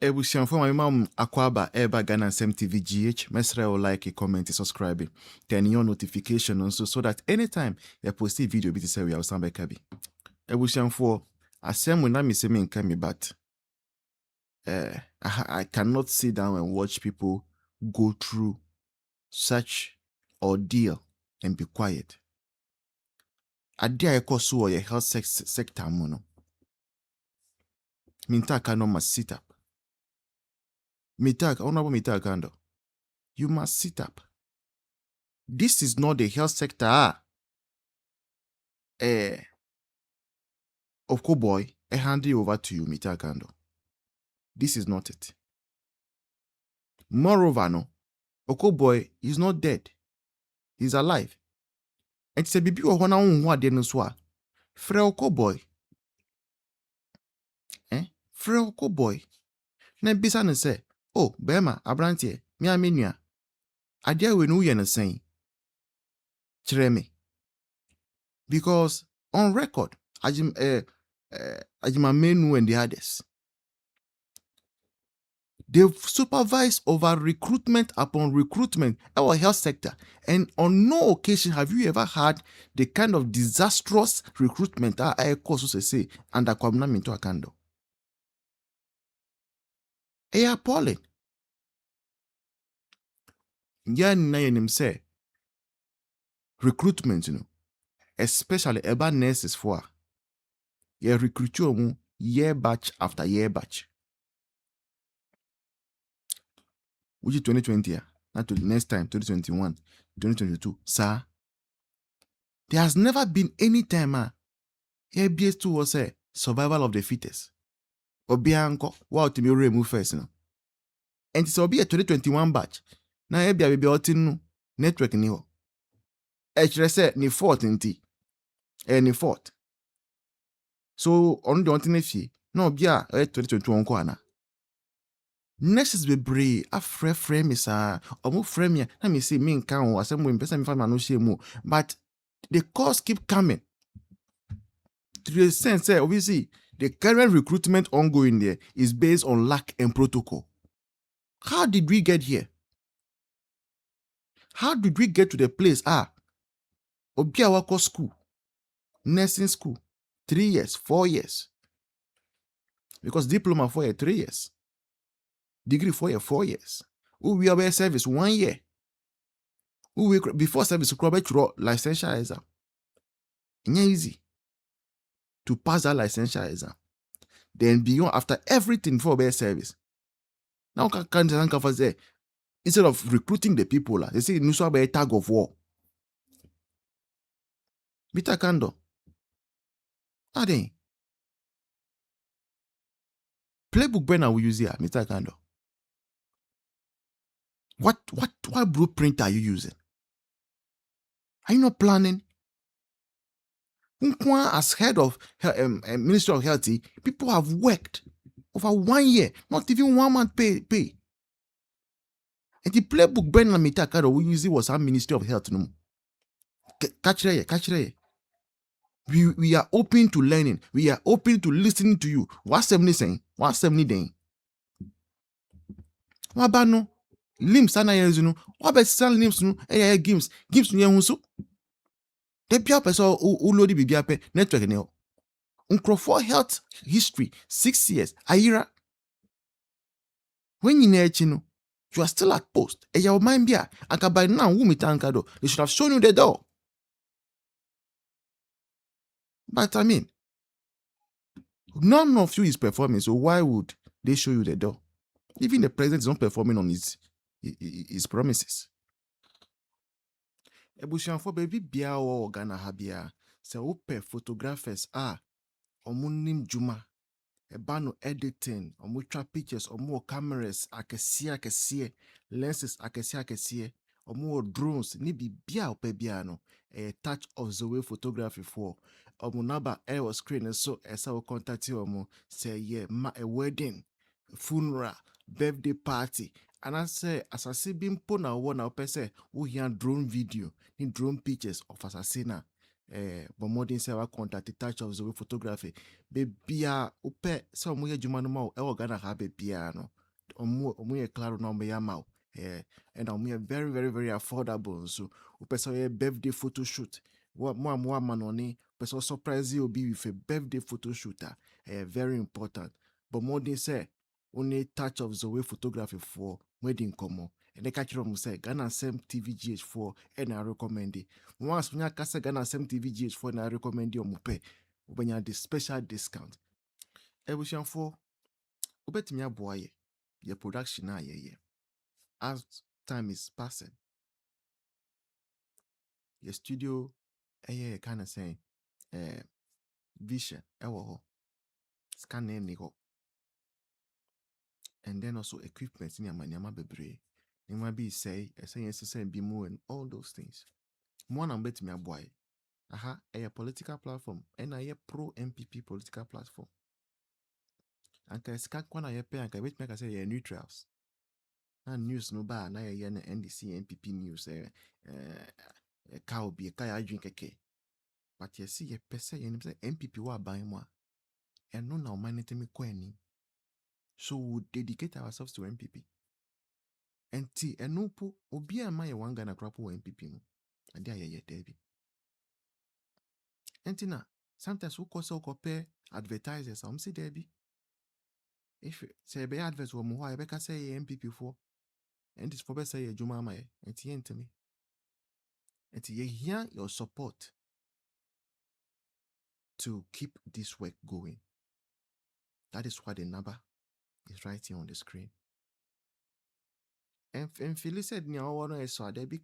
Ebusianfo my mom Akwaba Eba Ghana TV GH. Mesra or like, comment, subscribe, turn your notification also so that anytime you post a video, be to say we have some bekabi. Ebusianfo, asem when I say me in but I cannot sit down and watch people go through such ordeal and be quiet. Ade a ɛkɔ so wɔ yɛ health sector mu no. Mintaka no must sit up. Mitaka, honorable Mitaka Ando, you must sit up. This is not the health sector. Of course, boy, I hand it over to you, Mitaka Ando. This is not it. Moreover, no, Oko boy is not dead. He's alive. And it's a baby or one who had no swa. Fre Oko boy. Fre Oko boy. Na bisa ne say, oh, Bema, Abrantie, mi aminia. Adia we no yen saying. Chireme. Because on record, Ajima Menu and the others, they've supervised over recruitment upon recruitment in our health sector. And on no occasion have you ever had the kind of disastrous recruitment I say under Kwamna Minto Akando. They are appalling. Yan Nayanim say recruitment, especially urban nurses for ye recruit you year batch after year batch. Which is 2020, not to the next time, 2021, 2022. Sir, there has never been any time ABS2 was a survival of the fittest. Obianko, wow, to be removed first. And it's be a 2021 batch. Now, ABA be out in network ni ho. HRS ni 14T. Ni 4th. So, on the one no, be a 2021 kwana. Nurses be brave, a frame is omu frame ya. Let me see, me in count, or some women, person find no shame. But the calls keep coming. To the sense, obviously, the current recruitment ongoing there is based on lack and protocol. How did we get here? How did we get to the place? Obiawako school, nursing school, 3 years, 4 years. Because diploma 4 years, 3 years. Degree 4 years, 4 years. We have service 1 year. Before service, we licensure exam. It's easy to pass that licensure exam. Then beyond, after everything for bear service. Now can say instead of recruiting the people, they say Nusa be a tag of war. Bita kando. Ade. Playbook Bena we use here, Mr. Kando. What blueprint are you using? Are you not planning? As head of Ministry of Health, people have worked over 1 year, not even 1 month pay. And the playbook Ben Lamita Kado we use it was our Ministry of Health. No. Catch it. We are open to learning. We are open to listening to you. What's 70 saying? What's 70 day? What about no? Limbs ana yezuno. What about sell limbs no? Games no yehuso. The pia person who load the BBP network ne. Uncrofor health history 6 years. Ayira. When you near chino, you are still at post. And your mind be aka by now who mitankado. They should have shown you the door. But I mean, none of you is performing, so why would they show you the door? Even the president is not performing on his promises. Ebushanfo baby bia o Ghana habia se ope photographers omunim juma ebano editing omutwa pictures omu cameras akese lenses akese omu drones ni bibia ope bia no a touch of the way photography for omunaba air screen so esa wo contact omu say yeah a wedding funeral birthday party. And I say, assassin being put na one person who hear drone video, ni drone pictures of assassin but modern say contact the touch of the photography bebia upe so mo ye juma no ma e Ghana ha bebia no omo ye claro na omo ya ma and omo ye very very very affordable so upe so ye birthday photo shoot mo manoni person surprise you be with a birthday photo shooter very important but modern say only touch of the way photography for wedding komo and they catch them say Ghana Sem TVGH4 and I recommend it. Once when I say Ghana Sem TVGH4 and I recommend you mupe when you the special discount. Ebusian for ubetimi aboye your production na ye. As time is passing, your studio kind of saying vision ewo scanning ni ho. And then also equipment in your manyama bebre. It might be say be more and all those things. One I'm betting me a boy. A political platform and a pro NPP political platform. And I scan one I pay and I bet make I say neutrals. And news no bar na NDC NPP news a cow be a car drink a K. But you see a person you say NPP wa buy more. And no now manage me coining. So we dedicate ourselves to NPP. And no po obi a my one Ghana crop NPP no. And there ye Debbie. And sometimes we also compare advertisers. I'm say Debbie. If say be adverts wo mo I be ka say NPP for and this for say Juma ma and to me. And you hear your support to keep this work going. That is why the number is right here on the screen. And Phyllis said, "No, there be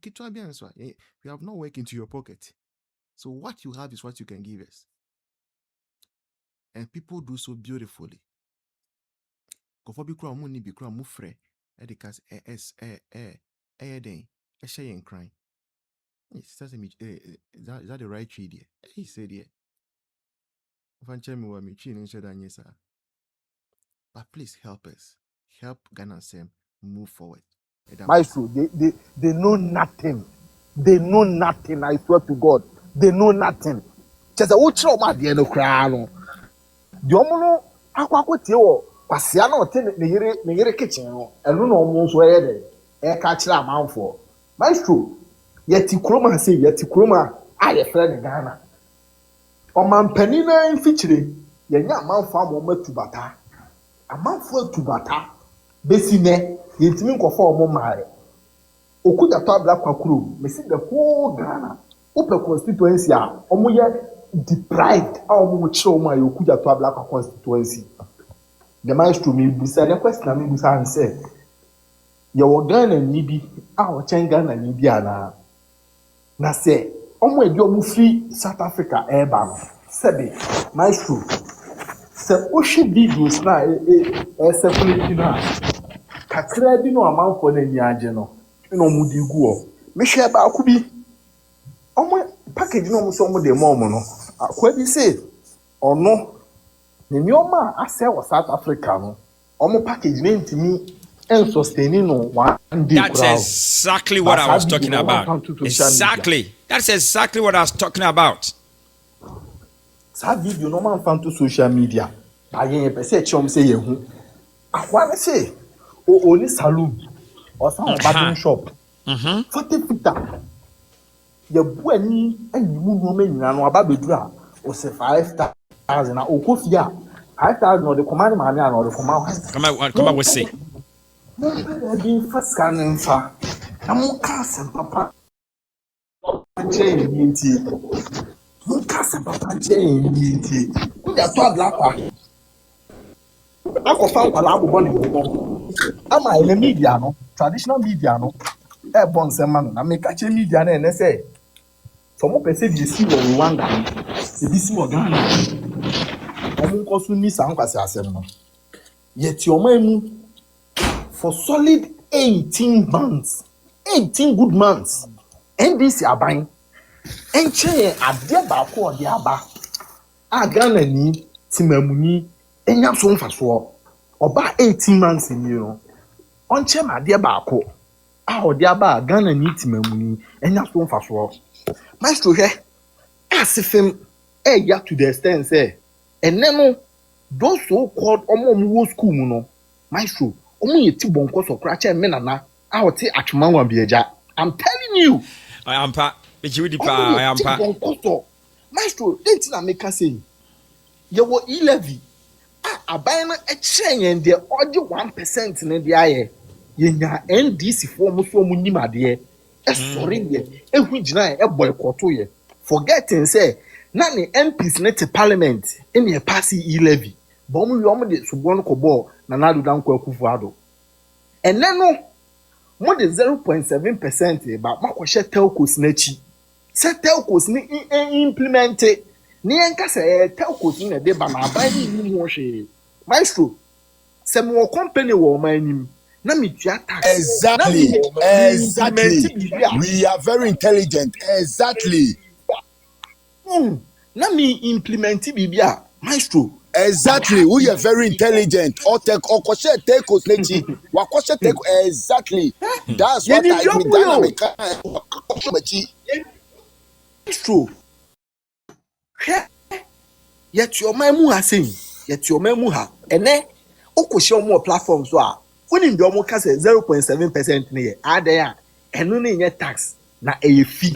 you have no work into your pocket. So what you have is what you can give us." And people do so beautifully. Kofobi kura mu ni bi kura mu frɛ ɛde ka den ɛhyɛ yɛn kran. Is that the right tree there? He said yeah. But please help us. Help Ghana Sem move forward. Maestro, they know nothing. They know nothing, I swear to God. They know nothing. Just a watch out, my dear, no crown. Diomono, Aquaquatio, Pasiano, near kitchen, and no almost where they catch a mount for. Maestro, yet Tikroma say, yet Tikroma, I a friend in Ghana. O man penina in featuring, ye young man farm moment to bata. A man full to bata. Besine, yetimi nkofo omo mare. Okuda to abla kwakuru, me see the whole Ghana. Open constituency a omo ye deprived a omo chire omo ayo okuda to abla kwa constituency. The maestro me busa the question na me busa an say ye wo Ghana ni bi a wo chen Ghana ni bi ana. Na say omo e bi omo free South Africa eba no. Sebe maestro se oshi videos na circulate na kakra bi no amanfo na nyaage no ina omudi gu o mehwe ba akubi omo package no so omo de mom no akwa bi say ono ne nyoma ase wo South Africa no omo package na ntimi en sustaining no one day. That's exactly what I was talking about. Exactly. That's exactly what I was talking about. That video no man found to social media. Ba yen pese chom say ye hu akwa na say only saloon or some barber shop. 40 feet. Your boy ni animu no me nyina no aba bedura o se 5,000 na okofia 5,000 no the command man na no the command. Come on we see. Be first scanning fa. Am kasem papa. Change nti. Mo kasem papa change nti. Ku ya to black pa. Akofan kwala agbogbo ni gbogbo. Ama ile media no, traditional media no. E bon se man na me ka che media na say. So mo pese bi si wo Rwanda. E bi si wo Ghana. Omo ko su ni san kwase asem no. Yet your man for solid 18 months. 18 good months. NDC aban. Enche ade ba ko ode aba. A Ghana ni timamuni enya so mfaso. Oba 18 months ni no. Onche ma ade ba ko. A ode aba Ghana ni timamuni enya so mfaso. Maestro he as if him ya to the extent say and then those so called omo school no maestro omo yeti bonko so kra che me nana a wote atwemanwa biaja. I'm telling you. I am pa. I am pa. Maestro, didn't na make us say you were 11. Aban na ekyerɛ de ɔgye 1% ne de ayɛ yenya NDC fo mo so mo nim ade ɛsɔre de ehu gyina e boycotto ye forgetting say na ne MPs ne te parliament ene e pass e-levy ba mo wi de subo no kɔbɔ na na do dan kɔ Akufo Addo ene no mo de 0.7% ba makɔhye telcos na chi se telcos ni implement ni enka se telcos ni de ba na aban ni ho hwe maestro se mo company wo manim na me tua tax exactly we are very intelligent exactly na me implement bibia maestro exactly we are very intelligent or take okoshe telcos nechi wakoshe telco exactly that's what I mean dynamic maestro yet your man mu asen yet your man mu ha ene okoshe omo platform so a woni ndo omo ka say 0.7% ne ye adan a eno ne nye tax na eye fee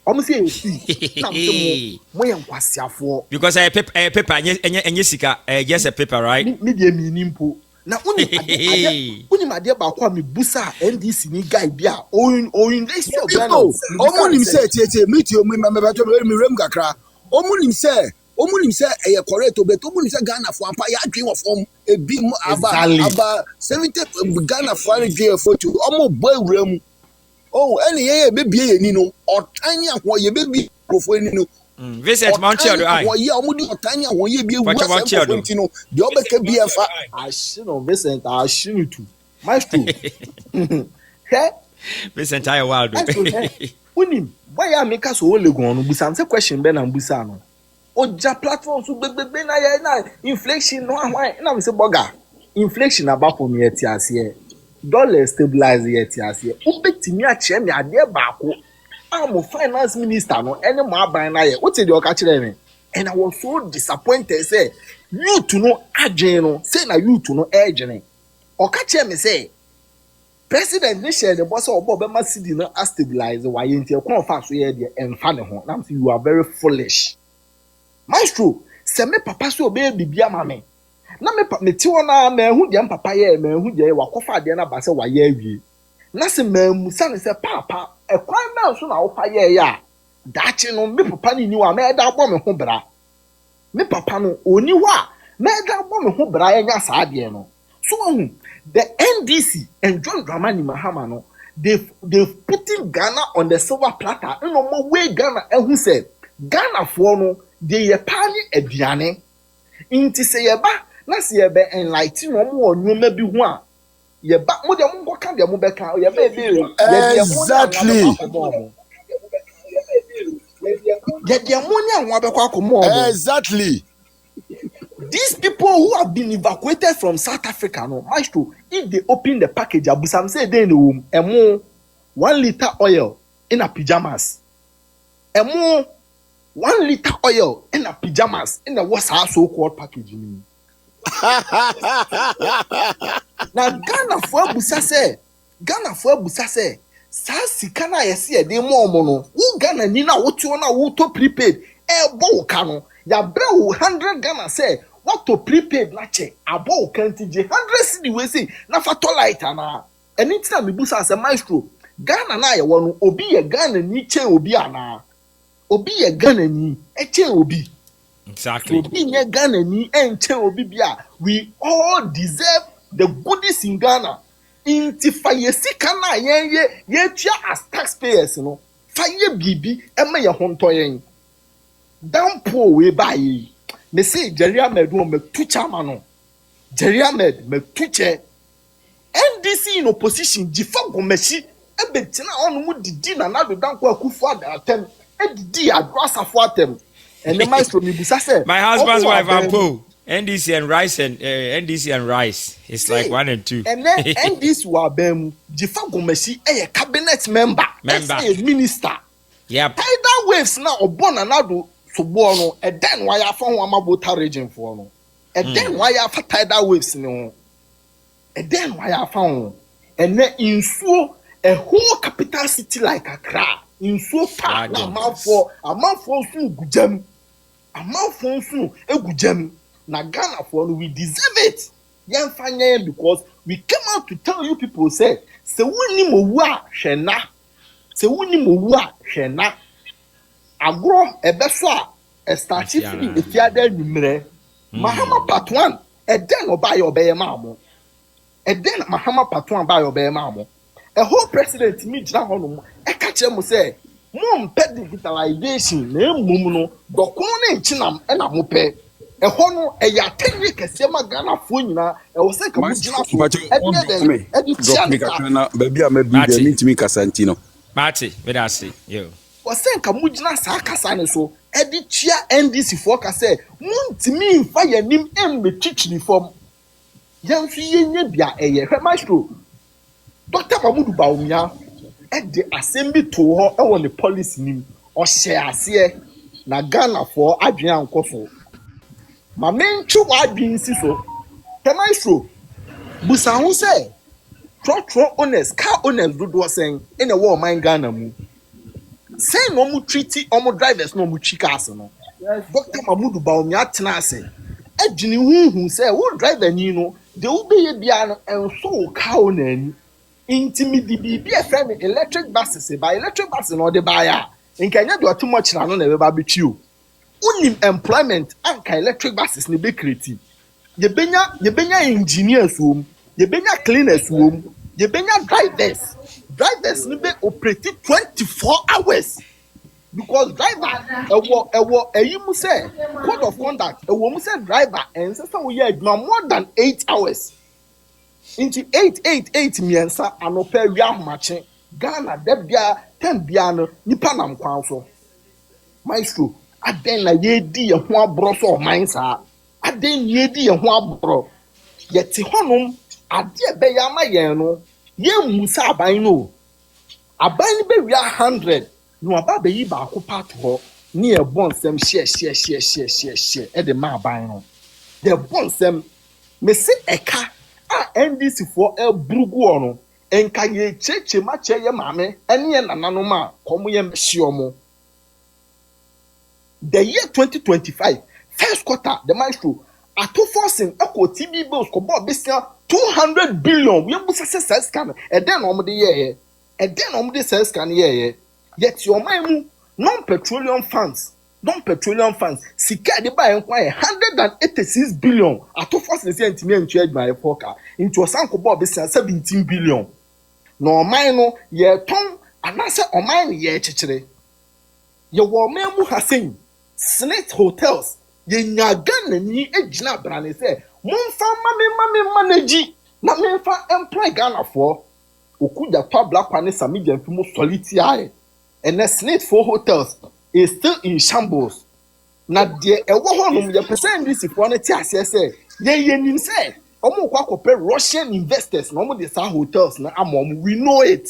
omo say eye fee na mo ye nkwasiafo because a paper enye sika just a paper right me dey mi nimpo na woni made ba kwa me busa NDC ni guy bia oyin dey so Ghana omo nim say tietie meet you me beto me rem kakra omo nim say e correct but omo nim say Ghana for ampa ya adwen of ebi aba 70 Ghana for adwen for to omo boy wura mu oh any ye bebie ye ni no otani ahwo ye bebi profo ni no Vincent Montreal ai wo ye omo di otani ahwo ye bi ewu asem no de obeka bi efa ashino Vincent ashino tu maestro he Vincent ai wild unim why am make us olegun no busa say question be na busa no oja platform so gbegbe na ye na inflation no ahwan na me say burger inflation about for me etiase dollar stabilize etiase ubetimi a che me ade baako am finance minister no any mo aban na ye what dey oka kire me and I was so disappointed say youth no adwen no say na youth no edwene oka kire me say president ni share the boss obo be ma city no stabilize why enti e kon fa so ye de emfa ne ho na say you are very foolish maestro se me papa so be bibia ma me na me ti wona ma hu de papa ye ma hu de wakofa de na ba se wa ye awie na se ma musa ne se papa e kwan ma so na wo pa ye ya dachi no me papa ni wa ma da gbo me ho bra me papa no oni wa ma da gbo me ho bra ye nya sa de no so hu the NDC and John Dramani Mahama no they've putting Ghana on the silver platter no more way Ghana who said Ghana for no they ye pani aduane inti se ye ba na se ye be enlighten no mo onwoma bi ho a ye ba mo de mo ka de mo be ka ye ba be exactly ye de mo nya ho abekwa akomo exactly these people who have been evacuated from South Africa no maestro if they open the package abusam say dey no emo 1 liter oil in a pajamas emo 1 liter oil in a pajamas in the what's our so-called packaging. Now Ghana for busa say sa sika na yesi e dey mo no wo Ghana ni na wo ti na wo to prepaid e bo ka no ya bre 100 Ghana say what to prepaid na che abo kan ti je 100 cedi we say na fa to light na anytime me busa say maestro Ghana na ye wo no obi ye Ghana ni che obi ana obi ye Ghana ni eche obi exactly obi ye Ghana ni enche obi bia we all deserve the goodies in Ghana inti fa ye sika na ye tua as taxpayers no fa ye bibi e ma ye honto yen dampo we bayi me say Jerry Ahmed wo me tu chama no Jerry Ahmed me tu che NDC in opposition jifa gomeshi e betina onu mu didi na do danko Akufo Addo edidi adwasafo atem and the maestro mi busa say my husband's wife Ampo NDC and rice it's like 1 and 2 and then NDC wa bem jifa gomeshi e cabinet member a minister yep tidal waves na obona na do so bono and then why I found one about region for no and then why I for tidal waves no and then why I found and then in so a whole capital city like Accra in so far a month for soon good gem a month for soon a good gem na Ghana for we deserve it yan fanya because we came out to tell you people say woni mo wa hwena se woni mo wa hwena agro ebeso a start free if you ada numere Mahama part 1 e den oba ye obeye maamo e den Mahama part 1 ba ye obeye maamo a whole president me jira hono e ka kire mo say mo mpe digitalization na emum no dokono na nkinam e na mo pe e hono e ya tenye kese ma Ghana fo nyina e wo say ka mo jira so e di tia na baby am bi de mitimi kasantino Mate, we da see yo. Wɔsɛn ka mugina saa kasa ne so ɛde tua NDC for ka sɛ muntimi mfa yanim embetwitwiri fam yɛnso yɛnya bia ɛyɛ hwɛ maestro Dr. Mamudu Bawumia ɛde asɛm bi to hɔ ɛwɔ ne policy nim ɔhyɛ aseɛ na Ghana for adwene ankɔ so ma mentwe wadwene si so hwɛ maestro busa ho sɛ trotro owners car owners dodo sɛn ɛna ɛwɔ ɔman Ghana mu say no mu treaty omo drivers no mu chikas no Dr. Mamudu Bawumia tena ase adwini huhu say wo driver ni no de wo be ye bia no enso ka o na ani intimidi bi e friend electric buses by electric buses no de buy a nkanya do too much na no na be ba betwi o unim employment anka electric buses ni be creative ye benya engineers wo ye benya cleaners wo ye benya drivers ni be operate 24 hours because driver ewo eyimu say code of conduct ewo mu say driver and say we hear more than 8 hours into 8 miensa anopa wi ahomache Ghana debia 10 bia no nipa nam kwan so maestro aden na ye di ye ho abro so man sa aden ye di ye ho abro ye te honom ade be ya ma yen no ye musa aban no aban be wi 100 no aba be yi ba ko part ho ni e bon sem share e de ma aban no the bon sem me se eka a NDC for e brugu ono enka ye cheche ma che ye mame ene ye nananom a komo ye hiomo the year 2025 first quarter the maestro Akufo Addo eko TB bills ko bo besia 200 billion we bu se scan e den no de ye e den no de scan ye yet your man non-petroleum funds sika de buy nkwa 186 billion Akufo Addo say ntimi antwe adwuma foka into sanko bo besia 17 billion no man no ye ton anase oman ye chechire ye wo man mu hasen Snake hotels ye nyagana ni ejina brane say monfa mame manage na menfa employ Ghana for okuda pa black pane samidia mfimo soliti aye and Snake for hotels is still in shambles na de ewo honum ye percent this for na ti ase say ye nim say omo kwa kope Russian investors na omo de sa hotels na amom we know it